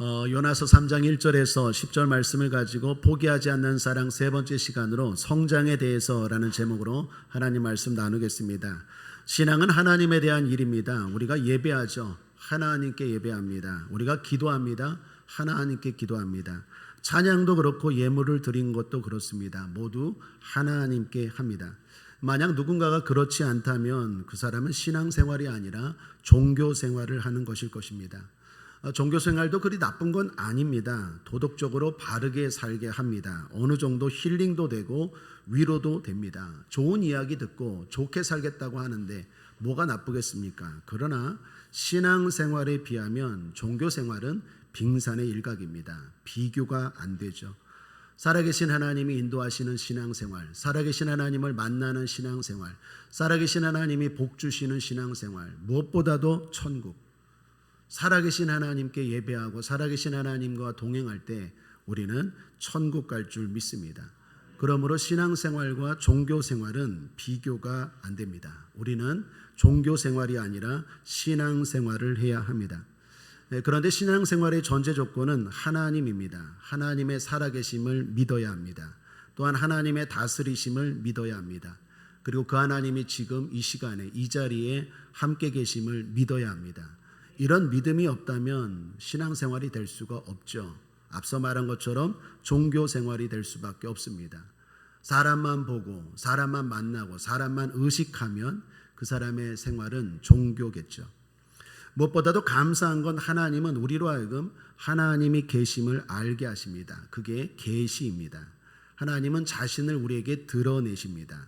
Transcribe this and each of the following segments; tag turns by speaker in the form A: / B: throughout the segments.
A: 요나서 3장 1절에서 10절 말씀을 가지고 포기하지 않는 사랑 세 번째 시간으로 성장에 대해서라는 제목으로 하나님 말씀 나누겠습니다. 신앙은 하나님에 대한 일입니다. 우리가 예배하죠. 하나님께 예배합니다. 우리가 기도합니다. 하나님께 기도합니다. 찬양도 그렇고 예물을 드린 것도 그렇습니다. 모두 하나님께 합니다. 만약 누군가가 그렇지 않다면 그 사람은 신앙생활이 아니라 종교생활을 하는 것일 것입니다. 종교생활도 그리 나쁜 건 아닙니다. 도덕적으로 바르게 살게 합니다. 어느 정도 힐링도 되고 위로도 됩니다. 좋은 이야기 듣고 좋게 살겠다고 하는데 뭐가 나쁘겠습니까? 그러나 신앙생활에 비하면 종교생활은 빙산의 일각입니다. 비교가 안 되죠. 살아계신 하나님이 인도하시는 신앙생활, 살아계신 하나님을 만나는 신앙생활, 살아계신 하나님이 복 주시는 신앙생활, 무엇보다도 천국, 살아계신 하나님께 예배하고 살아계신 하나님과 동행할 때 우리는 천국 갈 줄 믿습니다. 그러므로 신앙생활과 종교생활은 비교가 안 됩니다. 우리는 종교생활이 아니라 신앙생활을 해야 합니다. 그런데 신앙생활의 전제 조건은 하나님입니다. 하나님의 살아계심을 믿어야 합니다. 또한 하나님의 다스리심을 믿어야 합니다. 그리고 그 하나님이 지금 이 시간에 이 자리에 함께 계심을 믿어야 합니다. 이런 믿음이 없다면 신앙생활이 될 수가 없죠. 앞서 말한 것처럼 종교생활이 될 수밖에 없습니다. 사람만 보고 사람만 만나고 사람만 의식하면 그 사람의 생활은 종교겠죠. 무엇보다도 감사한 건 하나님은 우리로 하여금 하나님이 계심을 알게 하십니다. 그게 계시입니다. 하나님은 자신을 우리에게 드러내십니다.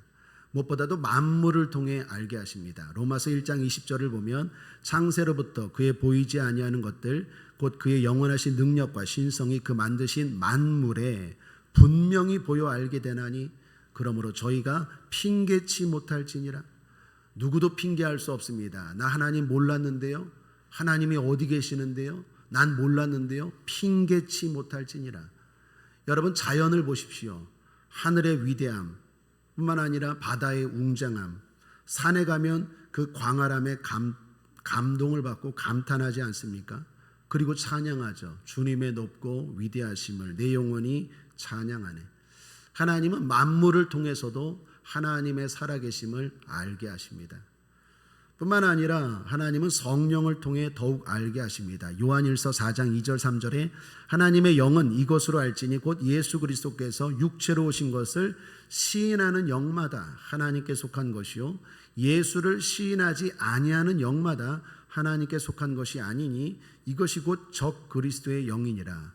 A: 무엇보다도 만물을 통해 알게 하십니다. 로마서 1장 20절을 보면 창세로부터 그의 보이지 아니하는 것들 곧 그의 영원하신 능력과 신성이 그 만드신 만물에 분명히 보여 알게 되나니 그러므로 저희가 핑계치 못할지니라. 누구도 핑계할 수 없습니다. 나 하나님 몰랐는데요. 하나님이 어디 계시는데요. 난 몰랐는데요. 핑계치 못할지니라. 여러분 자연을 보십시오. 하늘의 위대함 뿐만 아니라 바다의 웅장함, 산에 가면 그 광활함에 감동을 받고 감탄하지 않습니까? 그리고 찬양하죠. 주님의 높고 위대하심을 내 영혼이 찬양하네. 하나님은 만물을 통해서도 하나님의 살아계심을 알게 하십니다. 뿐만 아니라 하나님은 성령을 통해 더욱 알게 하십니다. 요한일서 4장 2절 3절에 하나님의 영은 이것으로 알지니 곧 예수 그리스도께서 육체로 오신 것을 시인하는 영마다 하나님께 속한 것이요 예수를 시인하지 아니하는 영마다 하나님께 속한 것이 아니니 이것이 곧 적 그리스도의 영이니라.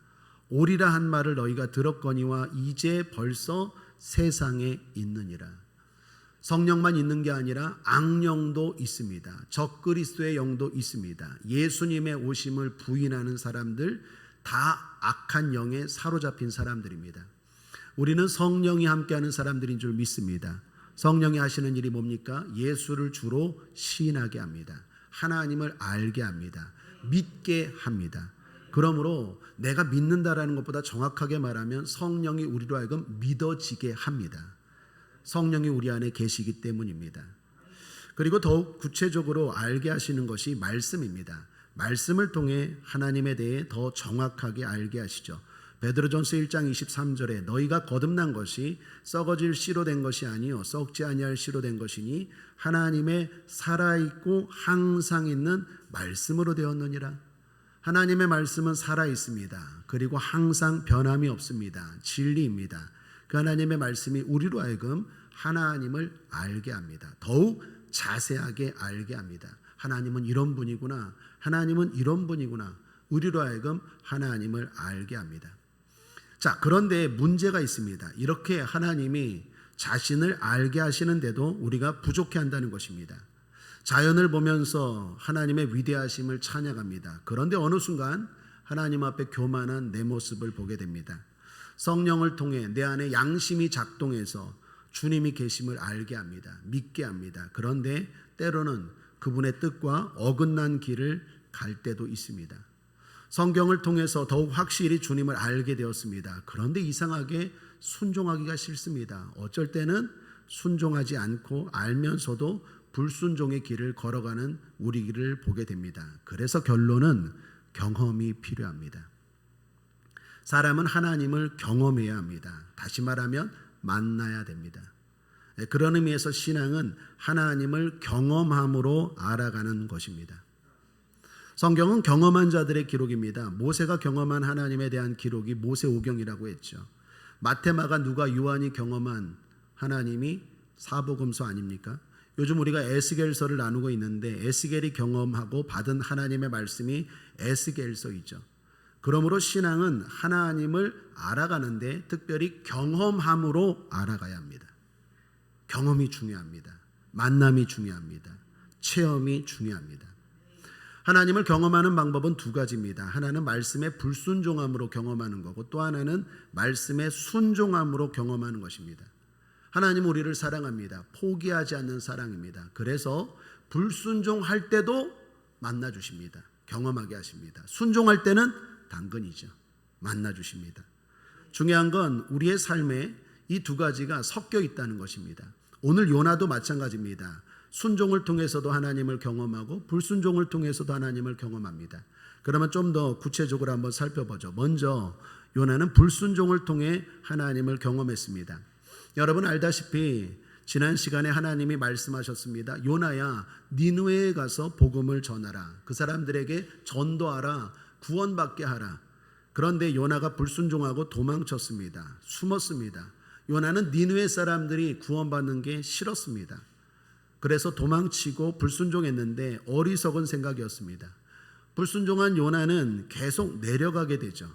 A: 오리라 한 말을 너희가 들었거니와 이제 벌써 세상에 있느니라. 성령만 있는 게 아니라 악령도 있습니다. 적그리스도의 영도 있습니다. 예수님의 오심을 부인하는 사람들 다 악한 영에 사로잡힌 사람들입니다. 우리는 성령이 함께하는 사람들인 줄 믿습니다. 성령이 하시는 일이 뭡니까? 예수를 주로 시인하게 합니다. 하나님을 알게 합니다. 믿게 합니다. 그러므로 내가 믿는다라는 것보다 정확하게 말하면 성령이 우리로 하여금 믿어지게 합니다. 성령이 우리 안에 계시기 때문입니다. 그리고 더욱 구체적으로 알게 하시는 것이 말씀입니다. 말씀을 통해 하나님에 대해 더 정확하게 알게 하시죠. 베드로전서 1장 23절에 너희가 거듭난 것이 썩어질 씨로 된 것이 아니요 썩지 아니할 씨로 된 것이니 하나님의 살아있고 항상 있는 말씀으로 되었느니라. 하나님의 말씀은 살아있습니다. 그리고 항상 변함이 없습니다. 진리입니다. 그 하나님의 말씀이 우리로 하여금 하나님을 알게 합니다. 더욱 자세하게 알게 합니다. 하나님은 이런 분이구나. 하나님은 이런 분이구나. 우리로 하여금 하나님을 알게 합니다. 자, 그런데 문제가 있습니다. 이렇게 하나님이 자신을 알게 하시는데도 우리가 부족해 한다는 것입니다. 자연을 보면서 하나님의 위대하심을 찬양합니다. 그런데 어느 순간 하나님 앞에 교만한 내 모습을 보게 됩니다. 성령을 통해 내 안에 양심이 작동해서 주님이 계심을 알게 합니다. 믿게 합니다. 그런데 때로는 그분의 뜻과 어긋난 길을 갈 때도 있습니다. 성경을 통해서 더욱 확실히 주님을 알게 되었습니다. 그런데 이상하게 순종하기가 싫습니다. 어쩔 때는 순종하지 않고 알면서도 불순종의 길을 걸어가는 우리를 보게 됩니다. 그래서 결론은 경험이 필요합니다. 사람은 하나님을 경험해야 합니다. 다시 말하면 만나야 됩니다. 그런 의미에서 신앙은 하나님을 경험함으로 알아가는 것입니다. 성경은 경험한 자들의 기록입니다. 모세가 경험한 하나님에 대한 기록이 모세오경이라고 했죠. 마태마가 누가 요한이 경험한 하나님이 사복음서 아닙니까? 요즘 우리가 에스겔서를 나누고 있는데 에스겔이 경험하고 받은 하나님의 말씀이 에스겔서이죠. 그러므로 신앙은 하나님을 알아가는데 특별히 경험함으로 알아가야 합니다. 경험이 중요합니다. 만남이 중요합니다. 체험이 중요합니다. 하나님을 경험하는 방법은 두 가지입니다. 하나는 말씀의 불순종함으로 경험하는 거고 또 하나는 말씀의 순종함으로 경험하는 것입니다. 하나님은 우리를 사랑합니다. 포기하지 않는 사랑입니다. 그래서 불순종할 때도 만나주십니다. 경험하게 하십니다. 순종할 때는 당근이죠. 만나주십니다. 중요한 건 우리의 삶에 이 두 가지가 섞여 있다는 것입니다. 오늘 요나도 마찬가지입니다. 순종을 통해서도 하나님을 경험하고 불순종을 통해서도 하나님을 경험합니다. 그러면 좀 더 구체적으로 한번 살펴보죠. 먼저 요나는 불순종을 통해 하나님을 경험했습니다. 여러분 알다시피 지난 시간에 하나님이 말씀하셨습니다. 요나야 니느웨에 가서 복음을 전하라. 그 사람들에게 전도하라. 구원받게 하라. 그런데 요나가 불순종하고 도망쳤습니다. 숨었습니다. 요나는 니느웨 사람들이 구원받는 게 싫었습니다. 그래서 도망치고 불순종했는데 어리석은 생각이었습니다. 불순종한 요나는 계속 내려가게 되죠.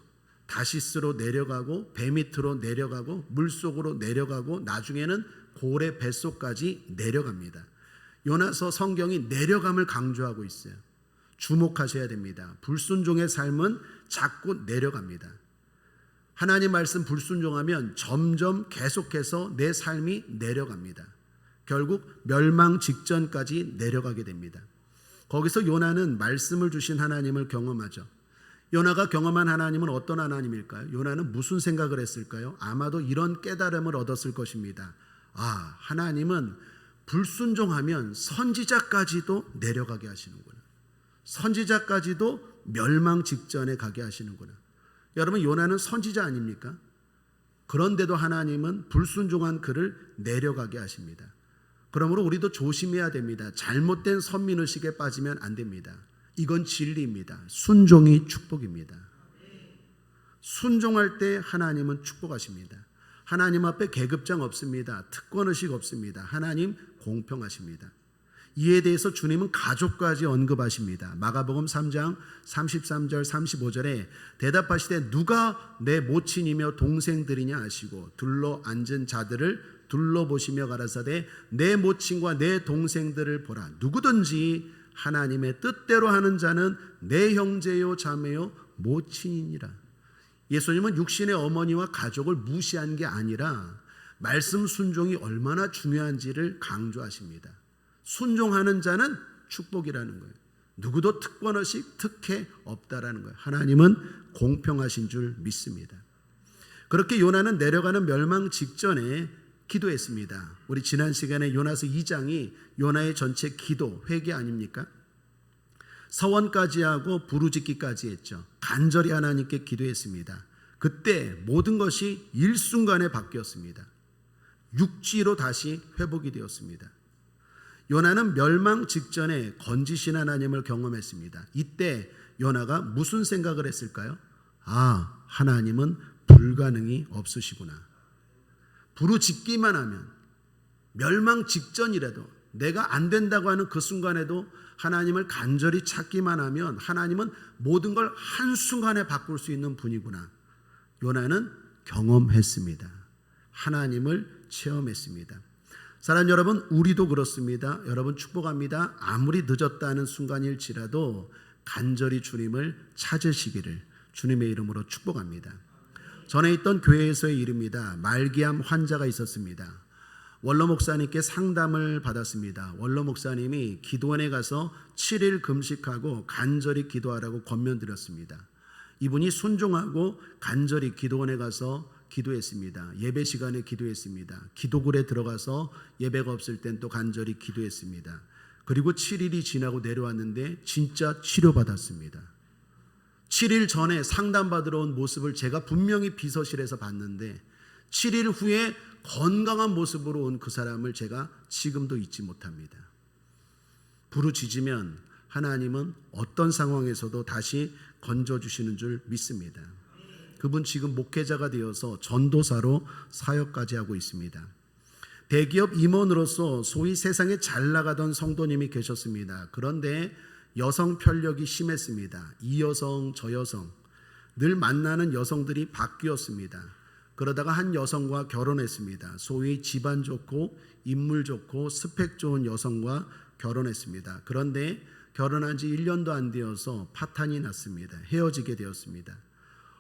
A: 다시스로 내려가고 배 밑으로 내려가고 물속으로 내려가고 나중에는 고래 뱃속까지 내려갑니다. 요나서 성경이 내려감을 강조하고 있어요. 주목하셔야 됩니다. 불순종의 삶은 자꾸 내려갑니다. 하나님 말씀 불순종하면 점점 계속해서 내 삶이 내려갑니다. 결국 멸망 직전까지 내려가게 됩니다. 거기서 요나는 말씀을 주신 하나님을 경험하죠. 요나가 경험한 하나님은 어떤 하나님일까요? 요나는 무슨 생각을 했을까요? 아마도 이런 깨달음을 얻었을 것입니다. 아, 하나님은 불순종하면 선지자까지도 내려가게 하시는구나. 선지자까지도 멸망 직전에 가게 하시는구나. 여러분 요나는 선지자 아닙니까? 그런데도 하나님은 불순종한 그를 내려가게 하십니다. 그러므로 우리도 조심해야 됩니다. 잘못된 선민의식에 빠지면 안 됩니다. 이건 진리입니다. 순종이 축복입니다. 순종할 때 하나님은 축복하십니다. 하나님 앞에 계급장 없습니다. 특권의식 없습니다. 하나님 공평하십니다. 이에 대해서 주님은 가족까지 언급하십니다. 마가복음 3장 33절 35절에 대답하시되 누가 내 모친이며 동생들이냐 하시고 둘러 앉은 자들을 둘러보시며 가라사대 내 모친과 내 동생들을 보라. 누구든지 하나님의 뜻대로 하는 자는 내 형제요 자매요 모친이니라. 예수님은 육신의 어머니와 가족을 무시한 게 아니라 말씀 순종이 얼마나 중요한지를 강조하십니다. 순종하는 자는 축복이라는 거예요. 누구도 특권의식, 특혜 없다라는 거예요. 하나님은 공평하신 줄 믿습니다. 그렇게 요나는 내려가는 멸망 직전에 기도했습니다. 우리 지난 시간에 요나서 2장이 요나의 전체 기도, 회개 아닙니까? 서원까지 하고 부르짖기까지 했죠. 간절히 하나님께 기도했습니다. 그때 모든 것이 일순간에 바뀌었습니다. 육지로 다시 회복이 되었습니다. 요나는 멸망 직전에 건지신 하나님을 경험했습니다. 이때 요나가 무슨 생각을 했을까요? 아, 하나님은 불가능이 없으시구나. 부르짖기만 하면 멸망 직전이라도 내가 안 된다고 하는 그 순간에도 하나님을 간절히 찾기만 하면 하나님은 모든 걸 한순간에 바꿀 수 있는 분이구나. 요나는 경험했습니다. 하나님을 체험했습니다. 사랑하는 여러분, 우리도 그렇습니다. 여러분 축복합니다. 아무리 늦었다는 순간일지라도 간절히 주님을 찾으시기를 주님의 이름으로 축복합니다. 전에 있던 교회에서의 일입니다. 말기암 환자가 있었습니다. 원로 목사님께 상담을 받았습니다. 원로 목사님이 기도원에 가서 7일 금식하고 간절히 기도하라고 권면드렸습니다. 이분이 순종하고 간절히 기도원에 가서 기도했습니다. 예배 시간에 기도했습니다. 기도굴에 들어가서 예배가 없을 땐 또 간절히 기도했습니다. 그리고 7일이 지나고 내려왔는데 진짜 치료받았습니다. 7일 전에 상담받으러 온 모습을 제가 분명히 비서실에서 봤는데 7일 후에 건강한 모습으로 온 그 사람을 제가 지금도 잊지 못합니다. 부르짖으면 하나님은 어떤 상황에서도 다시 건져주시는 줄 믿습니다. 그분 지금 목회자가 되어서 전도사로 사역까지 하고 있습니다. 대기업 임원으로서 소위 세상에 잘 나가던 성도님이 계셨습니다. 그런데 여성 편력이 심했습니다. 이 여성 저 여성 늘 만나는 여성들이 바뀌었습니다. 그러다가 한 여성과 결혼했습니다. 소위 집안 좋고 인물 좋고 스펙 좋은 여성과 결혼했습니다. 그런데 결혼한 지 1년도 안 되어서 파탄이 났습니다. 헤어지게 되었습니다.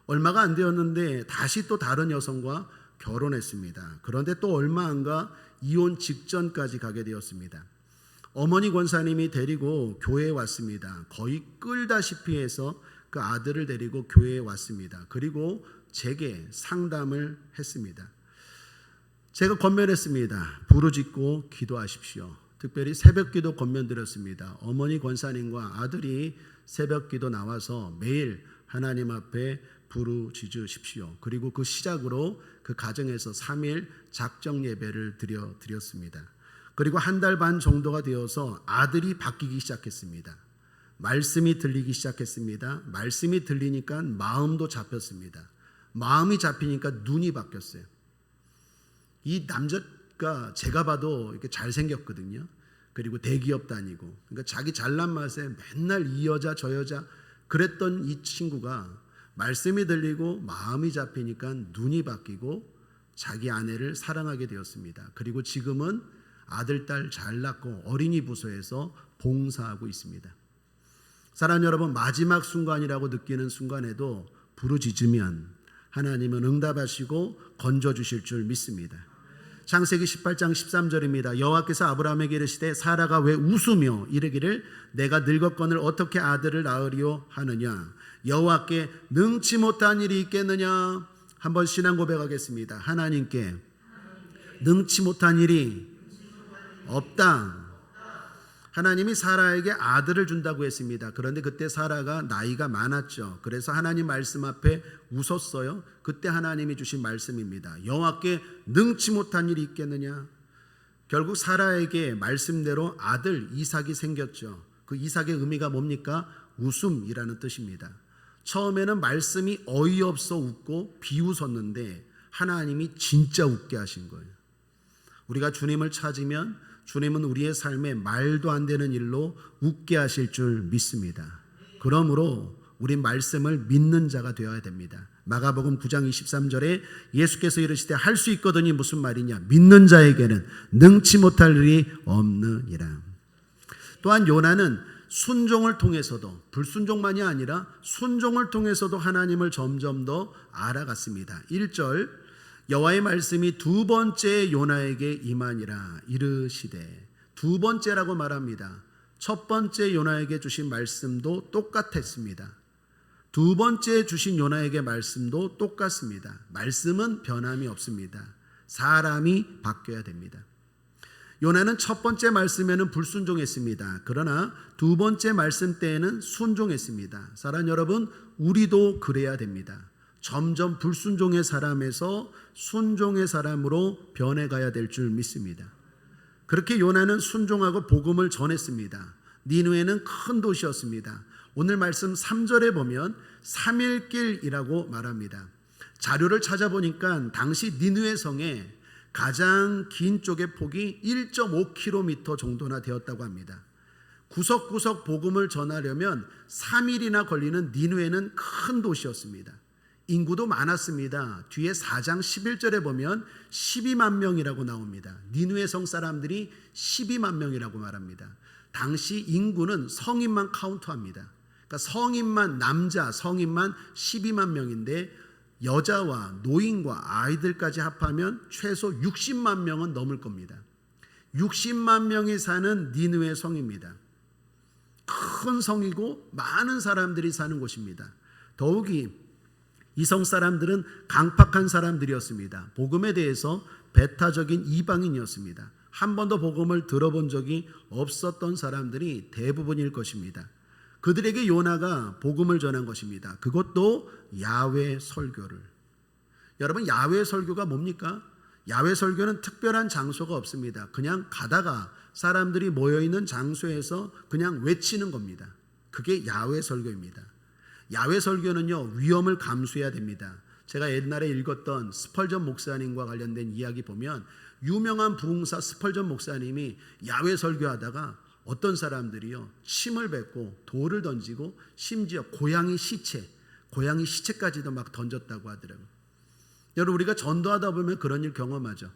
A: 얼마가 안 되었는데 다시 또 다른 여성과 결혼했습니다. 그런데 또 얼마 안 가 이혼 직전까지 가게 되었습니다. 어머니 권사님이 데리고 교회에 왔습니다. 거의 끌다시피 해서 그 아들을 데리고 교회에 왔습니다. 그리고 제게 상담을 했습니다. 제가 권면했습니다. 부르짖고 기도하십시오. 특별히 새벽기도 권면드렸습니다. 어머니 권사님과 아들이 새벽기도 나와서 매일 하나님 앞에 부르짖으십시오. 그리고 그 시작으로 그 가정에서 3일 작정 예배를 드렸습니다. 그리고 한 달 반 정도가 되어서 아들이 바뀌기 시작했습니다. 말씀이 들리기 시작했습니다. 말씀이 들리니까 마음도 잡혔습니다. 마음이 잡히니까 눈이 바뀌었어요. 이 남자가 제가 봐도 이렇게 잘생겼거든요. 그리고 대기업 다니고, 그러니까 자기 잘난 맛에 맨날 이 여자 저 여자 그랬던 이 친구가 말씀이 들리고 마음이 잡히니까 눈이 바뀌고 자기 아내를 사랑하게 되었습니다. 그리고 지금은 아들, 딸 잘 낳고 어린이 부서에서 봉사하고 있습니다. 사랑하는 여러분, 마지막 순간이라고 느끼는 순간에도 부르짖으면 하나님은 응답하시고 건져주실 줄 믿습니다. 창세기 18장 13절입니다. 여호와께서 아브라함에게 이르시되 사라가 왜 웃으며 이르기를 내가 늙었거늘 어떻게 아들을 낳으리요 하느냐. 여호와께 능치 못한 일이 있겠느냐. 한번 신앙 고백하겠습니다. 하나님께 능치 못한 일이 없다. 하나님이 사라에게 아들을 준다고 했습니다. 그런데 그때 사라가 나이가 많았죠. 그래서 하나님 말씀 앞에 웃었어요. 그때 하나님이 주신 말씀입니다. 여호와께 능치 못한 일이 있겠느냐. 결국 사라에게 말씀대로 아들 이삭이 생겼죠. 그 이삭의 의미가 뭡니까? 웃음이라는 뜻입니다. 처음에는 말씀이 어이없어 웃고 비웃었는데 하나님이 진짜 웃게 하신 거예요. 우리가 주님을 찾으면 주님은 우리의 삶에 말도 안 되는 일로 웃게 하실 줄 믿습니다. 그러므로 우리 말씀을 믿는 자가 되어야 됩니다. 마가복음 9장 23절에 예수께서 이르시되 할 수 있거든이 무슨 말이냐. 믿는 자에게는 능치 못할 일이 없느니라. 또한 요나는 순종을 통해서도, 불순종만이 아니라 순종을 통해서도 하나님을 점점 더 알아갔습니다. 1절 여호와의 말씀이 두 번째 요나에게 임하니라 이르시되, 두 번째라고 말합니다. 첫 번째 요나에게 주신 말씀도 똑같았습니다. 두 번째 주신 요나에게 말씀도 똑같습니다. 말씀은 변함이 없습니다. 사람이 바뀌어야 됩니다. 요나는 첫 번째 말씀에는 불순종했습니다. 그러나 두 번째 말씀 때에는 순종했습니다. 사랑하는 여러분, 우리도 그래야 됩니다. 점점 불순종의 사람에서 순종의 사람으로 변해가야 될 줄 믿습니다. 그렇게 요나는 순종하고 복음을 전했습니다. 니느웨는 큰 도시였습니다. 오늘 말씀 3절에 보면 3일길이라고 말합니다. 자료를 찾아보니까 당시 니느웨 성에 가장 긴 쪽의 폭이 1.5km 정도나 되었다고 합니다. 구석구석 복음을 전하려면 3일이나 걸리는 니느웨는 큰 도시였습니다. 인구도 많았습니다. 뒤에 4장 11절에 보면 12만 명이라고 나옵니다. 니느웨 성 사람들이 12만 명이라고 말합니다. 당시 인구는 성인만 카운트합니다. 그러니까 성인만, 남자 성인만 12만 명인데 여자와 노인과 아이들까지 합하면 최소 60만 명은 넘을 겁니다. 60만 명이 사는 니느웨 성입니다. 큰 성이고 많은 사람들이 사는 곳입니다. 더욱이 이 성 사람들은 강팍한 사람들이었습니다. 복음에 대해서 배타적인 이방인이었습니다. 한 번도 복음을 들어본 적이 없었던 사람들이 대부분일 것입니다. 그들에게 요나가 복음을 전한 것입니다. 그것도 야훼 설교를. 여러분, 야훼 설교가 뭡니까? 야훼 설교는 특별한 장소가 없습니다. 그냥 가다가 사람들이 모여있는 장소에서 그냥 외치는 겁니다. 그게 야훼 설교입니다. 야훼 설교는요, 위험을 감수해야 됩니다. 제가 옛날에 읽었던 스펄전 목사님과 관련된 이야기 보면 유명한 부흥사 스펄전 목사님이 야훼 설교하다가 어떤 사람들이요, 침을 뱉고 돌을 던지고 심지어 고양이 시체까지도 막 던졌다고 하더라고요. 여러분, 우리가 전도하다 보면 그런 일 경험하죠.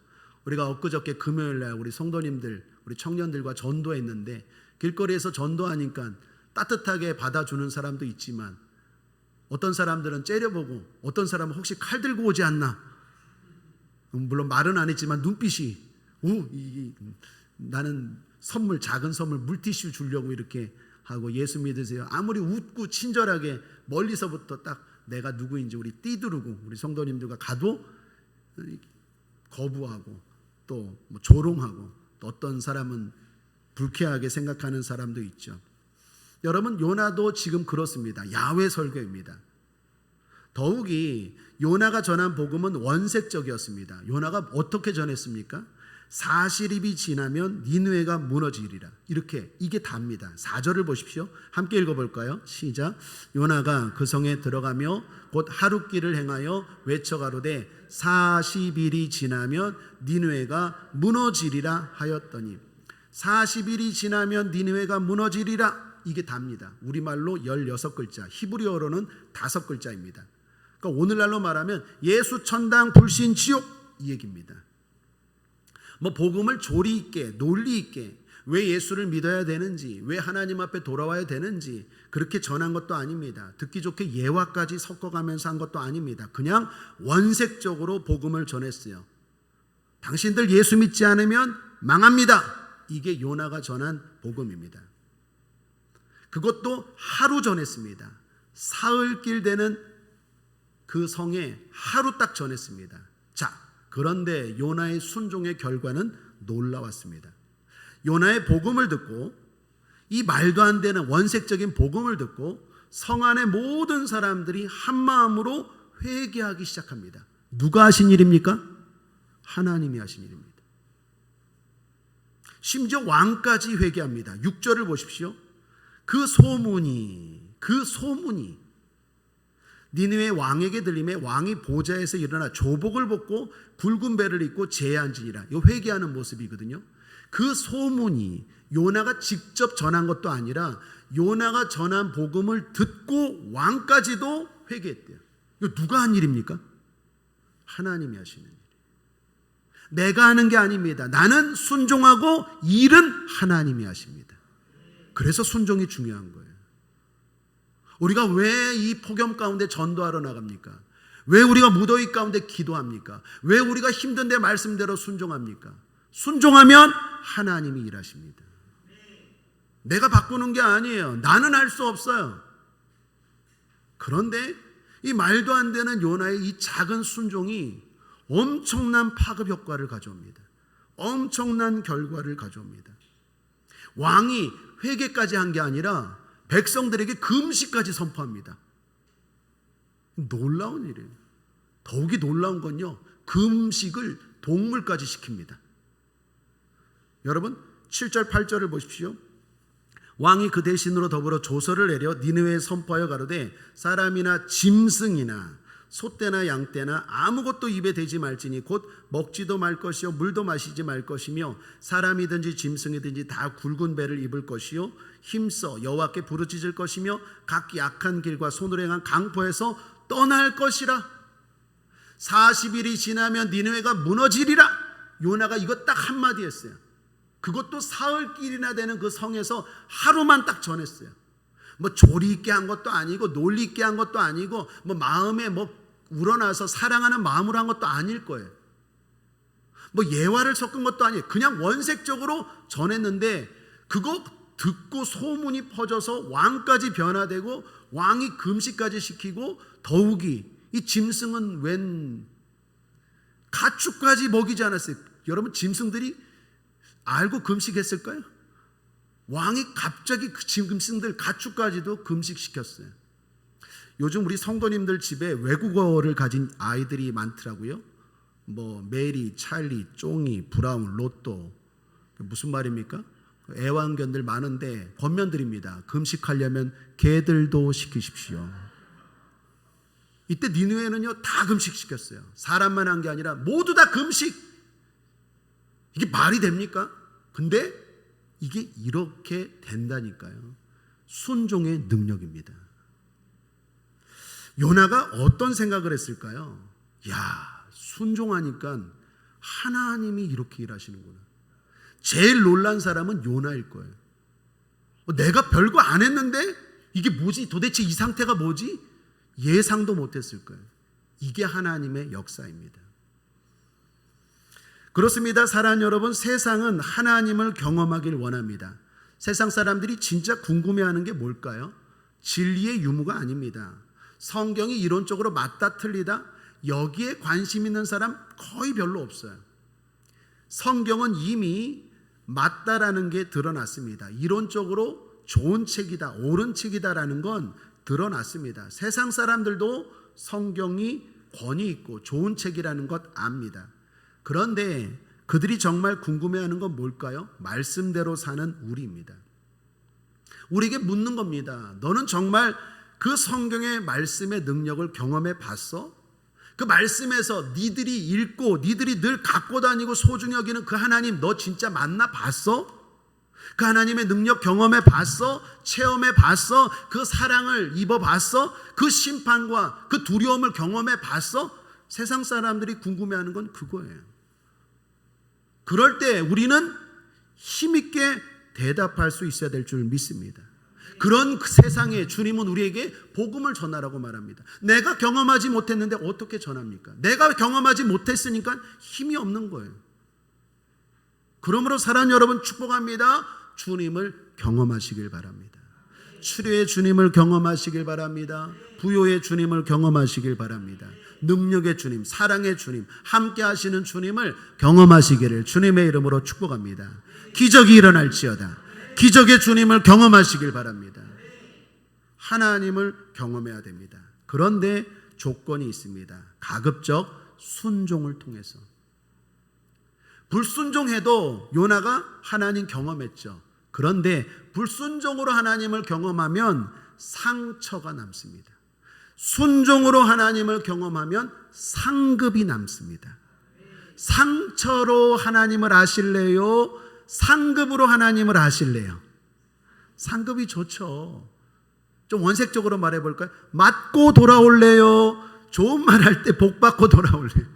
A: 우리가 엊그저께 금요일날 우리 성도님들, 우리 청년들과 전도했는데 길거리에서 전도하니까 따뜻하게 받아주는 사람도 있지만 어떤 사람들은 째려보고 어떤 사람은 혹시 칼 들고 오지 않나, 물론 말은 안 했지만 눈빛이 나는 선물, 작은 선물, 물티슈 주려고 이렇게 하고, 예수 믿으세요, 아무리 웃고 친절하게 멀리서부터 딱 내가 누구인지 우리 띠두르고 우리 성도님들과 가도 거부하고 또 뭐 조롱하고, 또 어떤 사람은 불쾌하게 생각하는 사람도 있죠. 여러분, 요나도 지금 그렇습니다. 야훼 설교입니다. 더욱이 요나가 전한 복음은 원색적이었습니다. 요나가 어떻게 전했습니까? 40일이 지나면 니느웨가 무너지리라. 이게 답니다. 4절을 보십시오. 함께 읽어볼까요? 시작. 요나가 그 성에 들어가며 곧 하룻길을 행하여 외쳐가로되 40일이 지나면 니느웨가 무너지리라 하였더니, 40일이 지나면 니느웨가 무너지리라, 이게 답니다. 우리말로 16글자, 히브리어로는 5글자입니다. 그러니까 오늘날로 말하면 예수 천당 불신 지옥, 이 얘기입니다. 뭐 복음을 조리 있게, 논리 있게, 왜 예수를 믿어야 되는지, 왜 하나님 앞에 돌아와야 되는지 그렇게 전한 것도 아닙니다. 듣기 좋게 예화까지 섞어가면서 한 것도 아닙니다. 그냥 원색적으로 복음을 전했어요. 당신들 예수 믿지 않으면 망합니다. 이게 요나가 전한 복음입니다. 그것도 하루 전했습니다. 사흘길 되는 그 성에 하루 딱 전했습니다. 자, 그런데 요나의 순종의 결과는 놀라웠습니다. 요나의 복음을 듣고, 이 말도 안 되는 원색적인 복음을 듣고 성 안의 모든 사람들이 한 마음으로 회개하기 시작합니다. 누가 하신 일입니까? 하나님이 하신 일입니다. 심지어 왕까지 회개합니다. 6절을 보십시오. 그 소문이 니느웨 왕에게 들림에 왕이 보좌에서 일어나 조복을 벗고 굵은 배를 입고 제에 앉으니라. 이거 회개하는 모습이거든요. 그 소문이 요나가 직접 전한 것도 아니라 요나가 전한 복음을 듣고 왕까지도 회개했대요. 이거 누가 한 일입니까? 하나님이 하시는 일. 내가 하는 게 아닙니다. 나는 순종하고 일은 하나님이 하십니다. 그래서 순종이 중요한 거예요. 우리가 왜 이 폭염 가운데 전도하러 나갑니까? 왜 우리가 무더위 가운데 기도합니까? 왜 우리가 힘든데 말씀대로 순종합니까? 순종하면 하나님이 일하십니다. 내가 바꾸는 게 아니에요. 나는 할 수 없어요. 그런데 이 말도 안 되는 요나의 이 작은 순종이 엄청난 파급 효과를 가져옵니다. 엄청난 결과를 가져옵니다. 왕이 회개까지 한 게 아니라 백성들에게 금식까지 선포합니다. 놀라운 일이에요. 더욱이 놀라운 건요, 금식을 동물까지 시킵니다. 여러분 7절 8절을 보십시오. 왕이 그 대신으로 더불어 조서를 내려 니느웨에 선포하여 가로되 사람이나 짐승이나 소떼나 양떼나 아무것도 입에 대지 말지니 곧 먹지도 말 것이요 물도 마시지 말 것이며 사람이든지 짐승이든지 다 굵은 배를 입을 것이요 힘써 여호와께 부르짖을 것이며 각 약한 길과 손으로 행한 강포에서 떠날 것이라. 40일이 지나면 니느웨가 무너지리라. 요나가 이거 딱 한마디 했어요. 그것도 사흘길이나 되는 그 성에서 하루만 딱 전했어요. 뭐 조리 있게 한 것도 아니고 논리 있게 한 것도 아니고 뭐 마음에 뭐 우러나서 사랑하는 마음으로 한 것도 아닐 거예요. 뭐 예화를 섞은 것도 아니에요. 그냥 원색적으로 전했는데 그거 듣고 소문이 퍼져서 왕까지 변화되고 왕이 금식까지 시키고, 더욱이 이 짐승은 웬 가축까지 먹이지 않았어요. 여러분 짐승들이 알고 금식했을까요? 왕이 갑자기 그 짐승들 가축까지도 금식시켰어요. 요즘 우리 성도님들 집에 외국어를 가진 아이들이 많더라고요. 뭐 메리, 찰리, 쫑이, 브라운, 로또. 무슨 말입니까? 애완견들 많은데 권면드립니다. 금식하려면 개들도 시키십시오. 이때 니느웨는요 다 금식시켰어요. 사람만 한 게 아니라 모두 다 금식. 이게 말이 됩니까? 근데 이게 이렇게 된다니까요. 순종의 능력입니다. 요나가 어떤 생각을 했을까요? 야, 순종하니까 하나님이 이렇게 일하시는구나. 제일 놀란 사람은 요나일 거예요. 내가 별거 안 했는데 이게 뭐지? 도대체 이 상태가 뭐지? 예상도 못했을 거예요. 이게 하나님의 역사입니다. 그렇습니다. 사랑하는 여러분, 세상은 하나님을 경험하길 원합니다. 세상 사람들이 진짜 궁금해하는 게 뭘까요? 진리의 유무가 아닙니다. 성경이 이론적으로 맞다 틀리다 여기에 관심 있는 사람 거의 별로 없어요. 성경은 이미 맞다라는 게 드러났습니다. 이론적으로 좋은 책이다, 옳은 책이다라는 건 드러났습니다. 세상 사람들도 성경이 권위 있고 좋은 책이라는 것 압니다. 그런데 그들이 정말 궁금해하는 건 뭘까요? 말씀대로 사는 우리입니다. 우리에게 묻는 겁니다. 너는 정말 그 성경의 말씀의 능력을 경험해 봤어? 그 말씀에서 니들이 읽고 니들이 늘 갖고 다니고 소중히 여기는 그 하나님 너 진짜 만나 봤어? 그 하나님의 능력 경험해 봤어? 체험해 봤어? 그 사랑을 입어 봤어? 그 심판과 그 두려움을 경험해 봤어? 세상 사람들이 궁금해하는 건 그거예요. 그럴 때 우리는 힘있게 대답할 수 있어야 될 줄 믿습니다. 그런 세상에 주님은 우리에게 복음을 전하라고 말합니다. 내가 경험하지 못했는데 어떻게 전합니까? 내가 경험하지 못했으니까 힘이 없는 거예요. 그러므로 사랑하는 여러분 축복합니다. 주님을 경험하시길 바랍니다. 치료의 주님을 경험하시길 바랍니다. 부요의 주님을 경험하시길 바랍니다. 능력의 주님, 사랑의 주님, 함께 하시는 주님을 경험하시기를 주님의 이름으로 축복합니다. 기적이 일어날지어다. 기적의 주님을 경험하시길 바랍니다. 하나님을 경험해야 됩니다. 그런데 조건이 있습니다. 가급적 순종을 통해서. 불순종해도 요나가 하나님 경험했죠. 그런데 불순종으로 하나님을 경험하면 상처가 남습니다. 순종으로 하나님을 경험하면 상급이 남습니다. 상처로 하나님을 아실래요? 상급으로 하나님을 아실래요? 상급이 좋죠. 좀 원색적으로 말해볼까요? 맞고 돌아올래요? 좋은 말 할 때 복 받고 돌아올래요?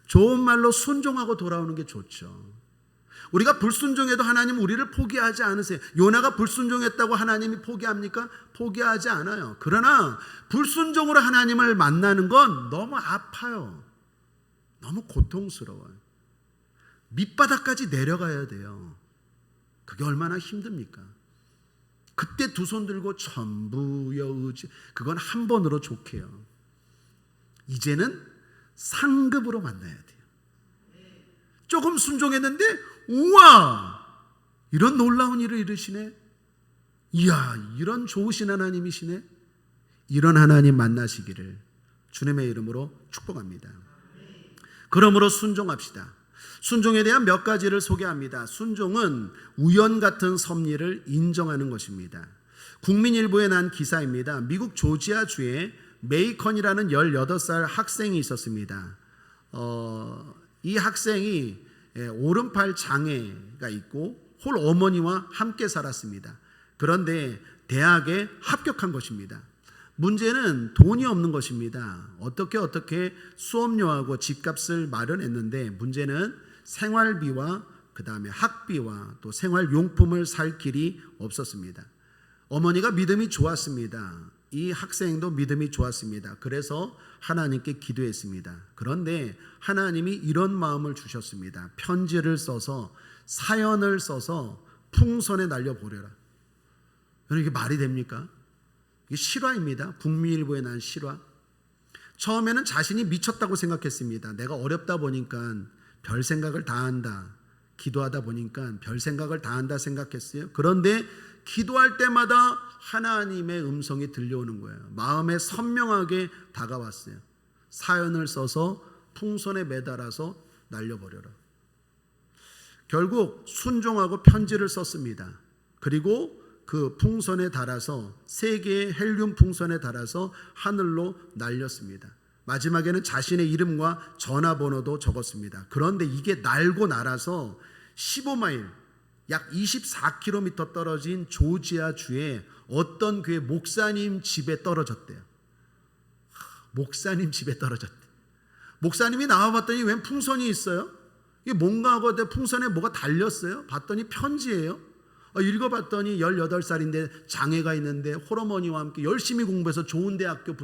A: 좋은 말로 순종하고 돌아오는 게 좋죠. 우리가 불순종해도 하나님 우리를 포기하지 않으세요. 요나가 불순종했다고 하나님이 포기합니까? 포기하지 않아요. 그러나 불순종으로 하나님을 만나는 건 너무 아파요. 너무 고통스러워요. 밑바닥까지 내려가야 돼요. 그게 얼마나 힘듭니까? 그때 두 손 들고 전부여 의지, 그건 한 번으로 좋게요. 이제는 상급으로 만나야 돼요. 조금 순종했는데 우와, 이런 놀라운 일을 이루시네. 이야, 이런 좋으신 하나님이시네. 이런 하나님 만나시기를 주님의 이름으로 축복합니다. 그러므로 순종합시다. 순종에 대한 몇 가지를 소개합니다. 순종은 우연 같은 섭리를 인정하는 것입니다. 국민일보에 난 기사입니다. 미국 조지아주에 메이컨이라는 18살 학생이 있었습니다. 이 학생이 오른팔 장애가 있고 홀 어머니와 함께 살았습니다. 그런데 대학에 합격한 것입니다. 문제는 돈이 없는 것입니다. 어떻게 수업료하고 집값을 마련했는데 문제는 생활비와 그 다음에 학비와 또 생활용품을 살 길이 없었습니다. 어머니가 믿음이 좋았습니다. 이 학생도 믿음이 좋았습니다. 그래서 하나님께 기도했습니다. 그런데 하나님이 이런 마음을 주셨습니다. 편지를 써서 사연을 써서 풍선에 날려보내라. 여러분, 이게 말이 됩니까? 이게 실화입니다. 국민일보에 난 실화. 처음에는 자신이 미쳤다고 생각했습니다. 내가 어렵다 보니까 별 생각을 다 한다. 기도하다 보니까 별 생각을 다 한다 생각했어요. 그런데 기도할 때마다 하나님의 음성이 들려오는 거예요. 마음에 선명하게 다가왔어요. 사연을 써서 풍선에 매달아서 날려버려라. 결국 순종하고 편지를 썼습니다. 그리고 그 풍선에 달아서 3개의 헬륨 풍선에 달아서 하늘로 날렸습니다. 마지막에는 자신의 이름과 전화번호도 적었습니다. 그런데 이게 날고 날아서 15마일 약 24km 떨어진 조지아 주의 어떤 교회 목사님 집에 떨어졌대요. 목사님 집에 떨어졌대. 목사님이 나와봤더니 웬 풍선이 있어요? 이게 뭔가 하고 풍선에 뭐가 달렸어요? 봤더니 편지예요. 읽어봤더니 18살인데 장애가 있는데 홀어머니와 함께 열심히 공부해서 좋은 대학교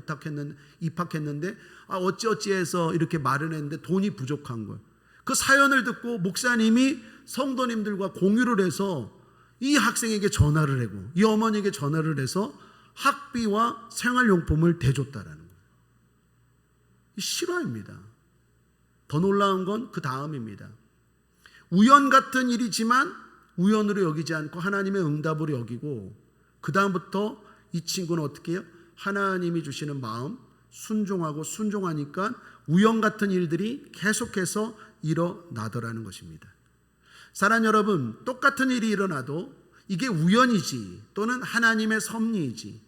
A: 입학했는데 어찌어찌해서 이렇게 마련했는데 돈이 부족한 거예요. 그 사연을 듣고 목사님이 성도님들과 공유를 해서 이 학생에게 전화를 하고 이 어머니에게 전화를 해서 학비와 생활용품을 대줬다라는 거예요. 실화입니다. 더 놀라운 건 그 다음입니다. 우연 같은 일이지만 우연으로 여기지 않고 하나님의 응답으로 여기고 그 다음부터 이 친구는 어떻게 해요? 하나님이 주시는 마음 순종하고 순종하니까 우연 같은 일들이 계속해서 일어나더라는 것입니다. 사랑하는 여러분, 똑같은 일이 일어나도 이게 우연이지 또는 하나님의 섭리이지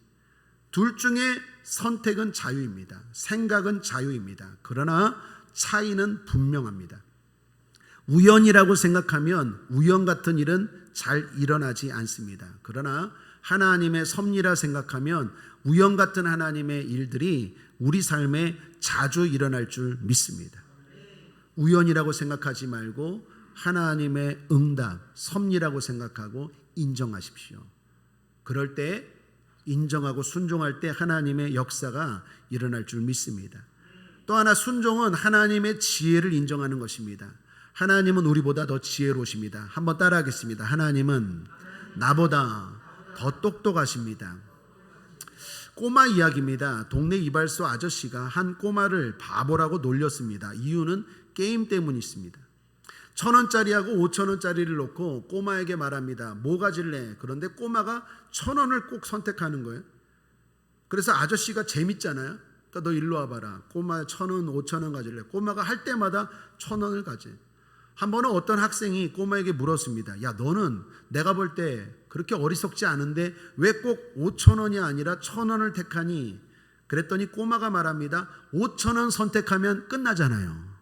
A: 둘 중에 선택은 자유입니다. 생각은 자유입니다. 그러나 차이는 분명합니다. 우연이라고 생각하면 우연 같은 일은 잘 일어나지 않습니다. 그러나 하나님의 섭리라 생각하면 우연 같은 하나님의 일들이 우리 삶에 자주 일어날 줄 믿습니다. 우연이라고 생각하지 말고 하나님의 응답, 섭리라고 생각하고 인정하십시오. 그럴 때 인정하고 순종할 때 하나님의 역사가 일어날 줄 믿습니다. 또 하나 순종은 하나님의 지혜를 인정하는 것입니다. 하나님은 우리보다 더 지혜로우십니다. 한번 따라하겠습니다. 하나님은 나보다 더 똑똑하십니다. 꼬마 이야기입니다. 동네 이발소 아저씨가 한 꼬마를 바보라고 놀렸습니다. 이유는 게임 때문이었습니다. 1,000원짜리하고 5,000원짜리를 놓고 꼬마에게 말합니다. 뭐 가질래? 그런데 꼬마가 1,000원을 꼭 선택하는 거예요. 그래서 아저씨가 재밌잖아요. 그러니까 너 일로 와봐라. 꼬마 1,000원, 5,000원 가질래? 꼬마가 할 때마다 1,000원을 가져. 한 번은 어떤 학생이 꼬마에게 물었습니다. 야, 너는 내가 볼 때 그렇게 어리석지 않은데 왜 꼭 5,000원이 아니라 1,000원을 택하니? 그랬더니 꼬마가 말합니다. 5,000원 선택하면 끝나잖아요.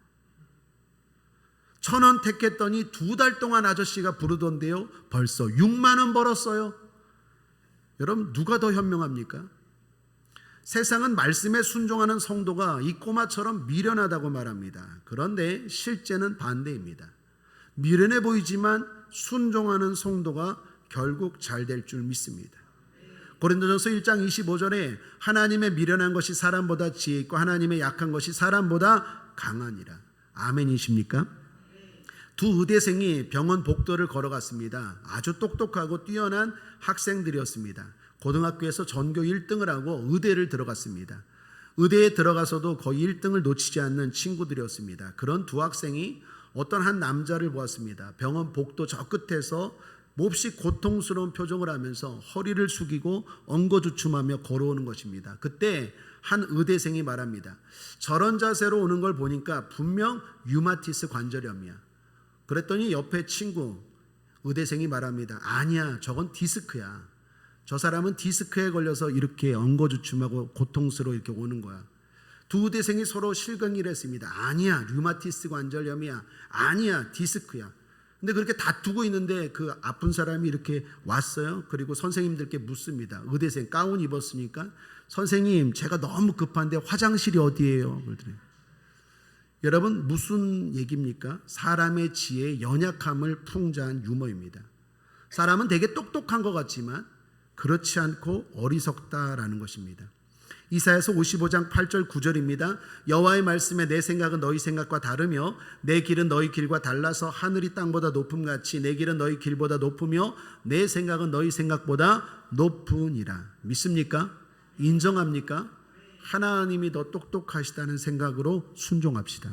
A: 1,000원 택했더니 2달 동안 아저씨가 부르던데요. 벌써 6만 원 벌었어요. 여러분, 누가 더 현명합니까? 세상은 말씀에 순종하는 성도가 이 꼬마처럼 미련하다고 말합니다. 그런데 실제는 반대입니다. 미련해 보이지만 순종하는 성도가 결국 잘 될 줄 믿습니다. 고린도전서 1장 25절에 하나님의 미련한 것이 사람보다 지혜 있고 하나님의 약한 것이 사람보다 강하니라. 아멘이십니까? 두 의대생이 병원 복도를 걸어갔습니다. 아주 똑똑하고 뛰어난 학생들이었습니다. 고등학교에서 전교 1등을 하고 의대를 들어갔습니다. 의대에 들어가서도 거의 1등을 놓치지 않는 친구들이었습니다. 그런 두 학생이 어떤 한 남자를 보았습니다. 병원 복도 저 끝에서 몹시 고통스러운 표정을 하면서 허리를 숙이고 엉거주춤하며 걸어오는 것입니다. 그때 한 의대생이 말합니다. 저런 자세로 오는 걸 보니까 분명 류마티스 관절염이야. 그랬더니 옆에 친구 의대생이 말합니다. 아니야, 저건 디스크야. 저 사람은 디스크에 걸려서 이렇게 엉거주춤하고 고통스러워 이렇게 오는 거야. 두 의대생이 서로 실갱이를 했습니다. 아니야, 류마티스 관절염이야. 아니야, 디스크야. 근데 그렇게 다투고 있는데 그 아픈 사람이 이렇게 왔어요. 그리고 선생님들께 묻습니다. 의대생 가운 입었으니까 선생님, 제가 너무 급한데 화장실이 어디예요? 그러더니 여러분, 무슨 얘기입니까? 사람의 지혜의 연약함을 풍자한 유머입니다. 사람은 되게 똑똑한 것 같지만 그렇지 않고 어리석다라는 것입니다. 이사야서 55장 8절 9절입니다. 여호와의 말씀에 내 생각은 너희 생각과 다르며 내 길은 너희 길과 달라서 하늘이 땅보다 높음같이 내 길은 너희 길보다 높으며 내 생각은 너희 생각보다 높으니라. 믿습니까? 인정합니까? 하나님이 더 똑똑하시다는 생각으로 순종합시다.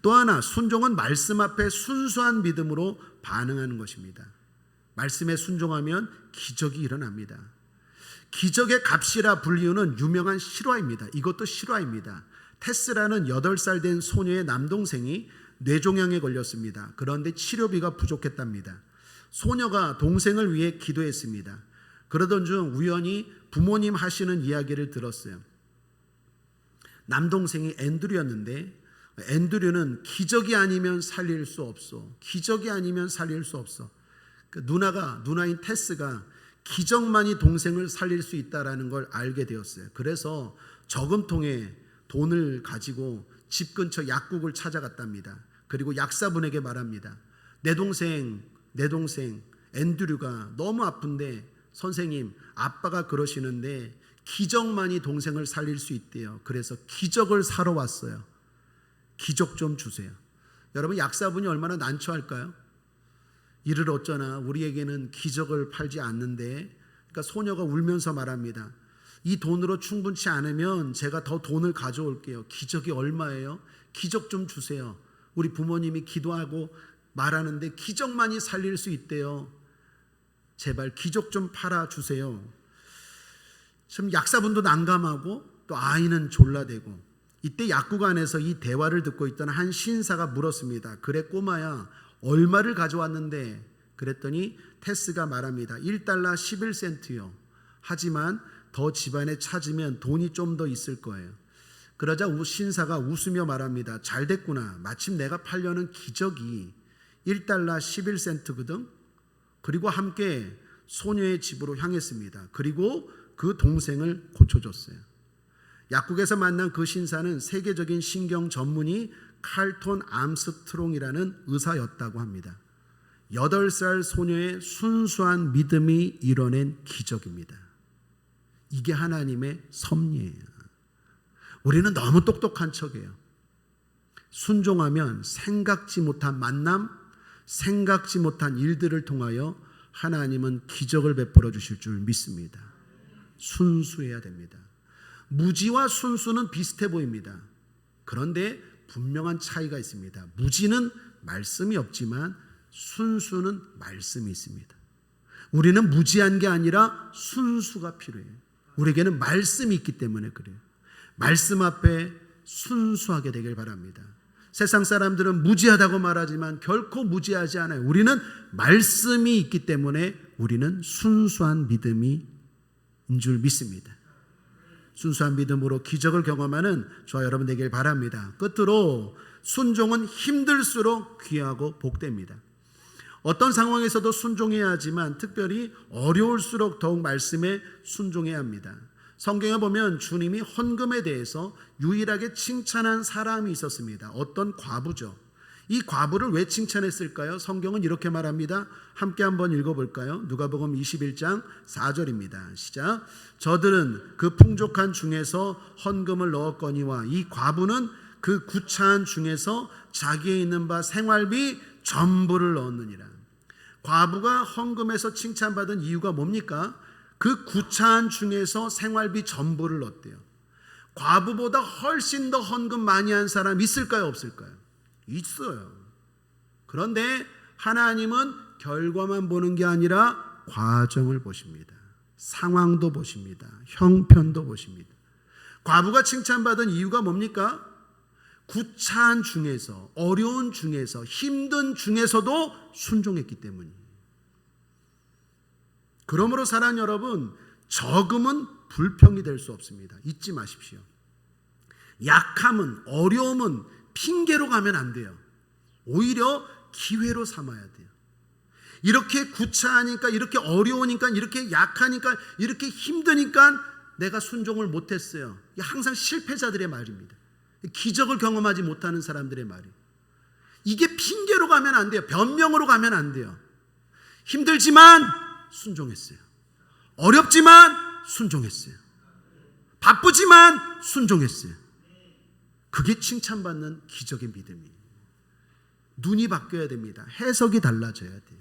A: 또 하나, 순종은 말씀 앞에 순수한 믿음으로 반응하는 것입니다. 말씀에 순종하면 기적이 일어납니다. 기적의 값이라 불리우는 유명한 실화입니다. 이것도 실화입니다. 테스라는 8살 된 소녀의 남동생이 뇌종양에 걸렸습니다. 그런데 치료비가 부족했답니다. 소녀가 동생을 위해 기도했습니다. 그러던 중 우연히 부모님 하시는 이야기를 들었어요. 남동생이 앤드류였는데 앤드류는 기적이 아니면 살릴 수 없어. 기적이 아니면 살릴 수 없어. 누나인 테스가 기적만이 동생을 살릴 수 있다는 걸 알게 되었어요. 그래서 저금통에 돈을 가지고 집 근처 약국을 찾아갔답니다. 그리고 약사분에게 말합니다. 내 동생 앤드류가 너무 아픈데 선생님, 아빠가 그러시는데 기적만이 동생을 살릴 수 있대요. 그래서 기적을 사러 왔어요. 기적 좀 주세요. 여러분, 약사분이 얼마나 난처할까요? 이를 어쩌나 우리에게는 기적을 팔지 않는데, 그러니까 소녀가 울면서 말합니다. 이 돈으로 충분치 않으면 제가 더 돈을 가져올게요. 기적이 얼마예요? 기적 좀 주세요. 우리 부모님이 기도하고 말하는데 기적만이 살릴 수 있대요. 제발 기적 좀 팔아주세요. 참 약사분도 난감하고 또 아이는 졸라대고, 이때 약국 안에서 이 대화를 듣고 있던 한 신사가 물었습니다. 그래 꼬마야, 얼마를 가져왔는데? 그랬더니 테스가 말합니다. 1달러 11센트요. 하지만 더 집안에 찾으면 돈이 좀 더 있을 거예요. 그러자 신사가 웃으며 말합니다. 잘 됐구나. 마침 내가 팔려는 기적이 1달러 11센트거든. 그리고 함께 소녀의 집으로 향했습니다. 그리고 그 동생을 고쳐줬어요. 약국에서 만난 그 신사는 세계적인 신경 전문의 칼톤 암스트롱이라는 의사였다고 합니다. 8살 소녀의 순수한 믿음이 이뤄낸 기적입니다. 이게 하나님의 섭리예요. 우리는 너무 똑똑한 척이에요. 순종하면 생각지 못한 만남, 생각지 못한 일들을 통하여 하나님은 기적을 베풀어 주실 줄 믿습니다. 순수해야 됩니다. 무지와 순수는 비슷해 보입니다. 그런데 분명한 차이가 있습니다. 무지는 말씀이 없지만 순수는 말씀이 있습니다. 우리는 무지한 게 아니라 순수가 필요해요. 우리에게는 말씀이 있기 때문에 그래요. 말씀 앞에 순수하게 되길 바랍니다. 세상 사람들은 무지하다고 말하지만 결코 무지하지 않아요. 우리는 말씀이 있기 때문에 우리는 순수한 믿음인 줄 믿습니다. 순수한 믿음으로 기적을 경험하는 저와 여러분 되길 바랍니다. 끝으로 순종은 힘들수록 귀하고 복됩니다. 어떤 상황에서도 순종해야 하지만 특별히 어려울수록 더욱 말씀에 순종해야 합니다. 성경에 보면 주님이 헌금에 대해서 유일하게 칭찬한 사람이 있었습니다. 어떤 과부죠. 이 과부를 왜 칭찬했을까요? 성경은 이렇게 말합니다. 함께 한번 읽어볼까요? 누가복음 21장 4절입니다. 시작. 저들은 그 풍족한 중에서 헌금을 넣었거니와 이 과부는 그 구차한 중에서 자기에 있는 바 생활비 전부를 넣었느니라. 과부가 헌금에서 칭찬받은 이유가 뭡니까? 그 구차한 중에서 생활비 전부를 넣었대요. 과부보다 훨씬 더 헌금 많이 한 사람 있을까요? 없을까요? 있어요. 그런데 하나님은 결과만 보는 게 아니라 과정을 보십니다. 상황도 보십니다. 형편도 보십니다. 과부가 칭찬받은 이유가 뭡니까? 구차한 중에서, 어려운 중에서, 힘든 중에서도 순종했기 때문이에요. 그러므로 사랑하는 여러분, 적음은 불평이 될 수 없습니다. 잊지 마십시오. 약함은, 어려움은 핑계로 가면 안 돼요. 오히려 기회로 삼아야 돼요. 이렇게 구차하니까, 이렇게 어려우니까, 이렇게 약하니까, 이렇게 힘드니까 내가 순종을 못했어요. 이게 항상 실패자들의 말입니다. 기적을 경험하지 못하는 사람들의 말이에요. 이게 핑계로 가면 안 돼요. 변명으로 가면 안 돼요. 힘들지만 순종했어요. 어렵지만 순종했어요. 바쁘지만 순종했어요. 그게 칭찬받는 기적의 믿음이에요. 눈이 바뀌어야 됩니다. 해석이 달라져야 돼요.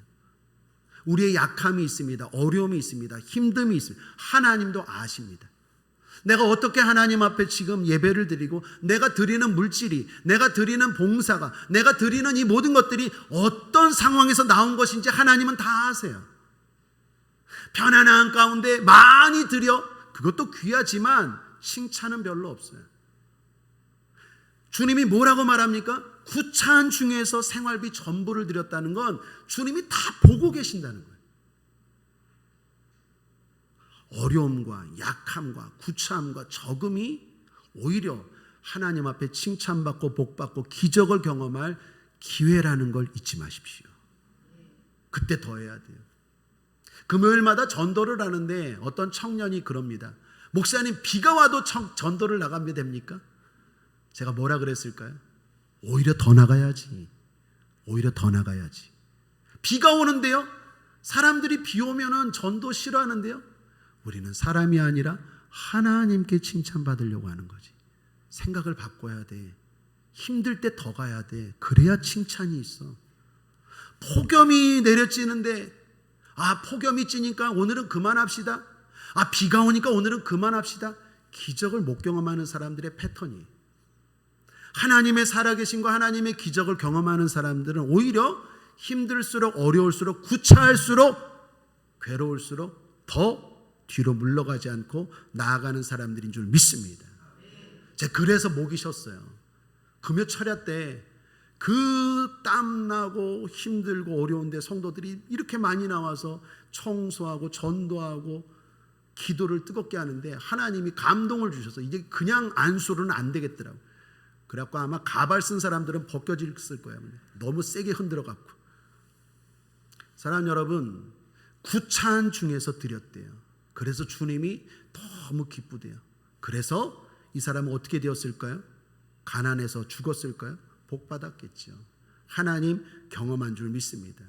A: 우리의 약함이 있습니다. 어려움이 있습니다. 힘듦이 있습니다. 하나님도 아십니다. 내가 어떻게 하나님 앞에 지금 예배를 드리고 내가 드리는 물질이, 내가 드리는 봉사가, 내가 드리는 이 모든 것들이 어떤 상황에서 나온 것인지 하나님은 다 아세요. 편안한 가운데 많이 드려, 그것도 귀하지만 칭찬은 별로 없어요. 주님이 뭐라고 말합니까? 구차한 중에서 생활비 전부를 드렸다는 건 주님이 다 보고 계신다는 거예요. 어려움과 약함과 구차함과 적음이 오히려 하나님 앞에 칭찬받고 복받고 기적을 경험할 기회라는 걸 잊지 마십시오. 그때 더 해야 돼요. 금요일마다 전도를 하는데 어떤 청년이 그럽니다. 목사님, 비가 와도 전도를 나가면 됩니까? 제가 뭐라 그랬을까요? 오히려 더 나가야지. 오히려 더 나가야지. 비가 오는데요, 사람들이 비 오면은 전도 싫어하는데요, 우리는 사람이 아니라 하나님께 칭찬받으려고 하는 거지. 생각을 바꿔야 돼. 힘들 때 더 가야 돼. 그래야 칭찬이 있어. 폭염이 내려지는데, 폭염이 찌니까 오늘은 그만합시다. 비가 오니까 오늘은 그만합시다. 기적을 못 경험하는 사람들의 패턴이에요. 하나님의 살아계신과 하나님의 기적을 경험하는 사람들은 오히려 힘들수록, 어려울수록, 구차할수록, 괴로울수록 더 뒤로 물러가지 않고 나아가는 사람들인 줄 믿습니다. 제가 그래서 목이 쉬었어요. 금요 철야 때 그 땀나고 힘들고 어려운데 성도들이 이렇게 많이 나와서 청소하고 전도하고 기도를 뜨겁게 하는데 하나님이 감동을 주셔서 이제 그냥 안수로는 안 되겠더라고요. 그래갖고 아마 가발 쓴 사람들은 벗겨졌을 거예요. 너무 세게 흔들어갖고. 사랑하는 여러분, 구차한 중에서 드렸대요. 그래서 주님이 너무 기쁘대요. 그래서 이 사람은 어떻게 되었을까요? 가난해서 죽었을까요? 복 받았겠죠. 하나님 경험한 줄 믿습니다.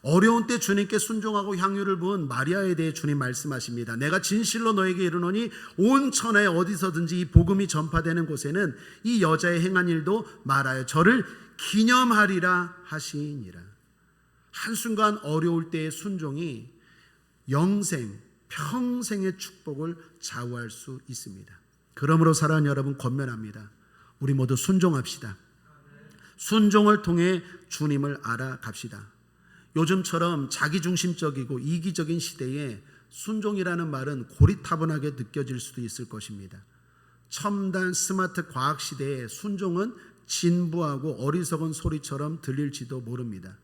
A: 어려운 때 주님께 순종하고 향유를 부은 마리아에 대해 주님 말씀하십니다. 내가 진실로 너에게 이르노니 온 천하에 어디서든지 이 복음이 전파되는 곳에는 이 여자의 행한 일도 말하여 저를 기념하리라 하시니라. 한순간 어려울 때의 순종이 영생, 평생의 축복을 좌우할 수 있습니다. 그러므로 사랑하는 여러분, 권면합니다. 우리 모두 순종합시다. 순종을 통해 주님을 알아갑시다. 요즘처럼 자기중심적이고 이기적인 시대에 순종이라는 말은 고리타분하게 느껴질 수도 있을 것입니다. 첨단 스마트 과학 시대에 순종은 진부하고 어리석은 소리처럼 들릴지도 모릅니다.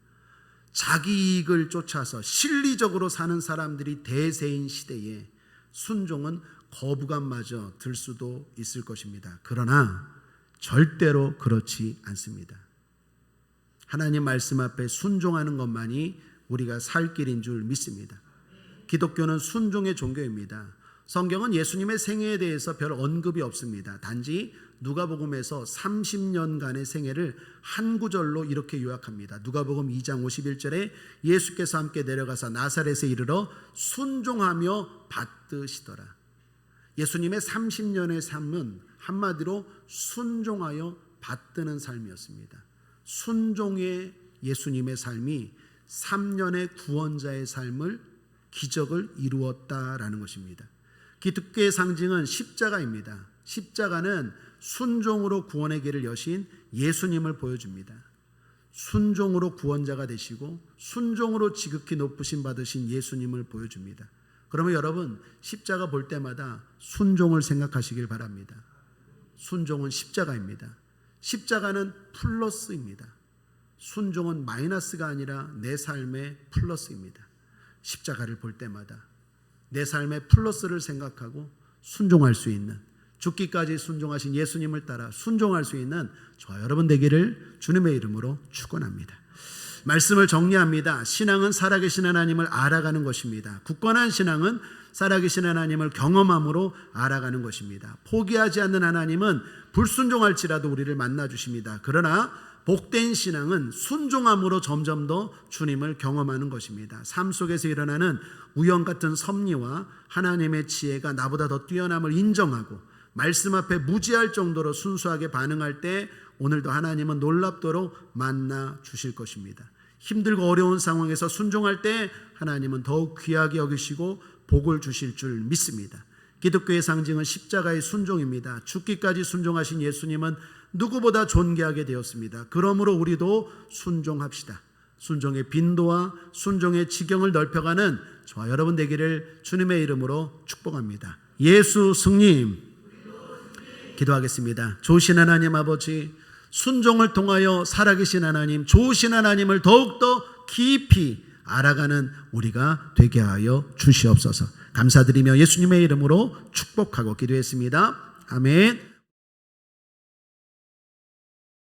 A: 자기 이익을 쫓아서 실리적으로 사는 사람들이 대세인 시대에 순종은 거부감마저 들 수도 있을 것입니다. 그러나 절대로 그렇지 않습니다. 하나님 말씀 앞에 순종하는 것만이 우리가 살 길인 줄 믿습니다. 기독교는 순종의 종교입니다. 성경은 예수님의 생애에 대해서 별 언급이 없습니다. 단지 누가복음에서 30년간의 생애를 한 구절로 이렇게 요약합니다. 누가복음 2장 51절에 예수께서 함께 내려가서 나사렛에 이르러 순종하며 받드시더라. 예수님의 30년의 삶은 한마디로 순종하여 받드는 삶이었습니다. 순종의 예수님의 삶이 3년의 구원자의 삶을, 기적을 이루었다라는 것입니다. 기독교의 상징은 십자가입니다. 십자가는 순종으로 구원의 길을 여신 예수님을 보여줍니다. 순종으로 구원자가 되시고 순종으로 지극히 높으심 받으신 예수님을 보여줍니다. 그러면 여러분, 십자가 볼 때마다 순종을 생각하시길 바랍니다. 순종은 십자가입니다. 십자가는 플러스입니다. 순종은 마이너스가 아니라 내 삶의 플러스입니다. 십자가를 볼 때마다 내 삶의 플러스를 생각하고 순종할 수 있는, 죽기까지 순종하신 예수님을 따라 순종할 수 있는 저와 여러분 되기를 주님의 이름으로 축원합니다. 말씀을 정리합니다. 신앙은 살아계신 하나님을 알아가는 것입니다. 굳건한 신앙은 살아계신 하나님을 경험함으로 알아가는 것입니다. 포기하지 않는 하나님은 불순종할지라도 우리를 만나주십니다. 그러나 복된 신앙은 순종함으로 점점 더 주님을 경험하는 것입니다. 삶 속에서 일어나는 우연 같은 섭리와 하나님의 지혜가 나보다 더 뛰어남을 인정하고 말씀 앞에 무지할 정도로 순수하게 반응할 때 오늘도 하나님은 놀랍도록 만나 주실 것입니다. 힘들고 어려운 상황에서 순종할 때 하나님은 더욱 귀하게 여기시고 복을 주실 줄 믿습니다. 기독교의 상징은 십자가의 순종입니다. 죽기까지 순종하신 예수님은 누구보다 존귀하게 되었습니다. 그러므로 우리도 순종합시다. 순종의 빈도와 순종의 지경을 넓혀가는 저와 여러분 되기를 주님의 이름으로 축복합니다. 예수 승님. 기도하겠습니다. 좋으신 하나님 아버지, 순종을 통하여 살아계신 하나님, 좋으신 하나님을 더욱더 깊이 알아가는 우리가 되게 하여 주시옵소서. 감사드리며 예수님의 이름으로 축복하고 기도했습니다. 아멘.